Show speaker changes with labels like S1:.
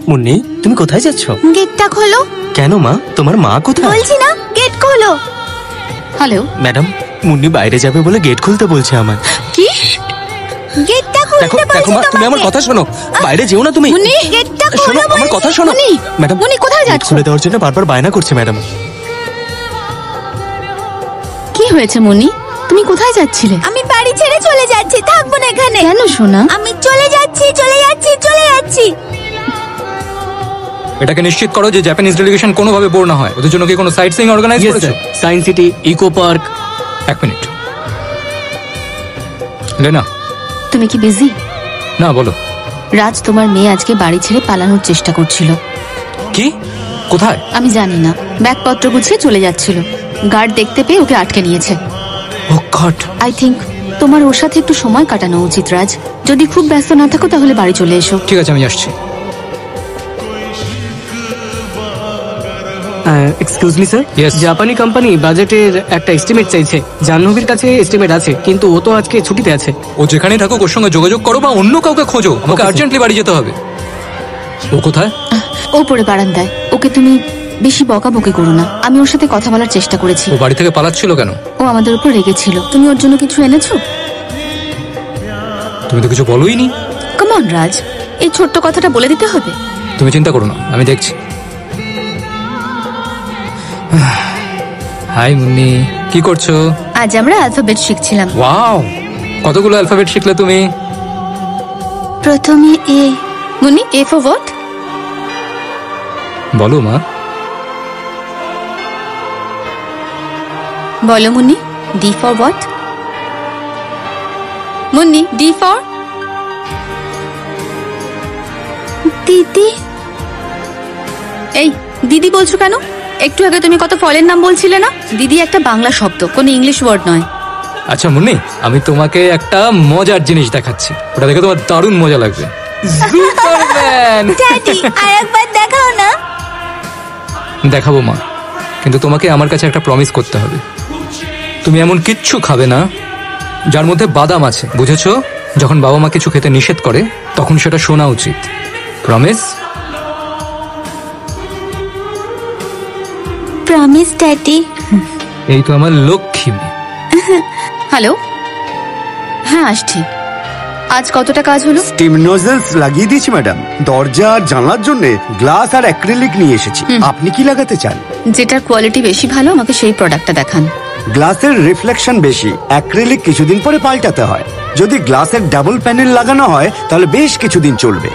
S1: মুন্নি, তুমি কোথায় যাচ্ছ?
S2: গেটটা খোলো।
S1: কেন মা, তোমার মা কোথায়?
S2: বলছি না গেট খোলো।
S3: হ্যালো
S1: ম্যাডাম, মুন্নি বাইরে যাবে বলে গেট খুলতে বলছে আমার।
S3: কি?
S2: গেটটা
S1: দেখো
S2: খুলতে
S1: দেখো মা,
S2: বলছি
S1: তুমি আমার
S2: তোমাকে।
S1: কথা শোনো, বাইরে যেও না তুমি।
S3: মুন্নি,
S2: গেটটা
S1: শোনো,
S2: খোলো
S1: আমার
S2: বলছি।
S1: কথা শোনো।
S3: মুন্নি,
S1: ম্যাডাম,
S3: মুন্নি কোথায়
S1: গেট
S3: যাচ্ছ?
S1: খুলে দেওয়ার জন্য বারবার বায়না করছে ম্যাডাম।
S3: কি হয়েছে মুন্নি? তুমি কোথায় যাচ্ছিলে?
S2: আমি বাড়ি ছেড়ে চলে যাচ্ছি, থাকবো না এখানে।
S3: কেন সোনা?
S2: আমি চলে যাচ্ছি চলে যাচ্ছি চলে যাচ্ছি।
S4: এটাকে নিশ্চিত করো যে জাপানিজ ডেলিগেশন কোনোভাবে বোর না হয়। ওদের জন্য কি কোনো সাইট সিইং অর্গানাইজ করেছো?
S1: Science city, eco park.
S4: এক মিনিট লেনা।
S3: তুমি কি বিজি?
S4: না, বলো।
S3: রাজ, তোমার মেয়ে আজকে বাড়ি ছেড়ে পালানোর চেষ্টা করছিল।
S4: কি? কোথায়?
S3: আমি জানি না, ব্যাগপত্র গুছিয়ে চলে যাচ্ছিল। গার্ড দেখতে পেয়ে ওকে আটকে নিয়েছে।
S4: ও গড।
S3: আই থিংক তোমার ওর সাথে একটু সময় কাটানো উচিত রাজ। যদি খুব ব্যস্ত না থাকো তাহলে বাড়ি চলে এসো।
S4: ঠিক আছে, আমি আসছি।
S1: Excuse me sir,
S4: Yes.
S1: জাপানি কোম্পানি বাজেটের একটা এস্টিমেট চাইছে। জাহ্নবীর কাছে এস্টিমেট আছে, কিন্তু ও তো আজকে ছুটিতে আছে।
S4: ও যেখানেই থাকুক ওর সঙ্গে যোগাযোগ করো বা অন্য কাউকে খোঁজো। আমাকে
S1: Okay, sir.
S4: আর্জেন্টলি বাড়ি যেতে হবে। ও কোথায়?
S3: ও পড়ে বারান্দায়। ওকে তুমি বেশি বকাবকি করো না। আমি ওর সাথে কথা বলার চেষ্টা করেছি।
S4: ও বাড়ি থেকে পালাচ্ছিল কেন?
S3: ও আমাদের উপর রেগেছিল। তুমি ওর জন্য কিছু এনেছো?
S4: তুমি তো কিছু বলোই নি।
S3: কাম অন রাজ, এই ছোট্ট কথাটা বলে দিতে হবে?
S4: তুমি চিন্তা করো না, আমি দেখছি। হাই মুন্নি, কি করছো?
S3: আজ আমরা অ্যালফাবেট শিখছিলাম।
S4: ওয়াও, কতগুলো অ্যালফাবেট শিখলে তুমি?
S3: প্রথমে A. Munni, A for what?
S4: বলো মা।
S3: বলো Munni. D for what? Munni, D for?
S2: দিদি,
S3: এই দিদি বলছো কেন? একটু আগে তুমি কত ফলের নাম বলছিলে না? দিদি একটা বাংলা শব্দ, কোনো ইংলিশ ওয়ার্ড নয়।
S4: আচ্ছা মুন্নি, আমি তোমাকে একটা মজার জিনিস দেখাচ্ছি, ওটা দেখে তোমার দারুণ মজা লাগবে। সুপারম্যান!
S2: ড্যাডি আরেকবার দেখাও না।
S4: দেখাবো মা, কিন্তু তোমাকে আমার কাছে একটা প্রমিস করতে হবে। তুমি এমন কিচ্ছু খাবে না যার মধ্যে বাদাম আছে, বুঝেছো? যখন বাবা মা কিছু খেতে নিষেধ করে তখন সেটা শোনা উচিত। প্রমিস?
S2: Promise daddy.
S4: এই তো আমার লক্ষ্মী মেয়ে।
S3: হ্যালো, হ্যাঁ আসছি। আজ কতটা কাজ হলো?
S5: স্টিম নোজলস লাগিয়ে দিয়েছি ম্যাডাম। দরজা আর জানলার জন্য গ্লাস আর অ্যাক্রিলিক নিয়ে এসেছি। আপনি কি লাগাতে চান?
S3: যেটার কোয়ালিটি বেশি ভালো আমাকে সেই প্রোডাক্টটা দেখান।
S5: গ্লাসের রিফ্লেকশন বেশি, অ্যাক্রিলিক কিছুদিন পরে পাল্টাতে হয়। যদি গ্লাসের ডাবল প্যানেল লাগানো হয় তাহলে বেশ কিছুদিন চলবে।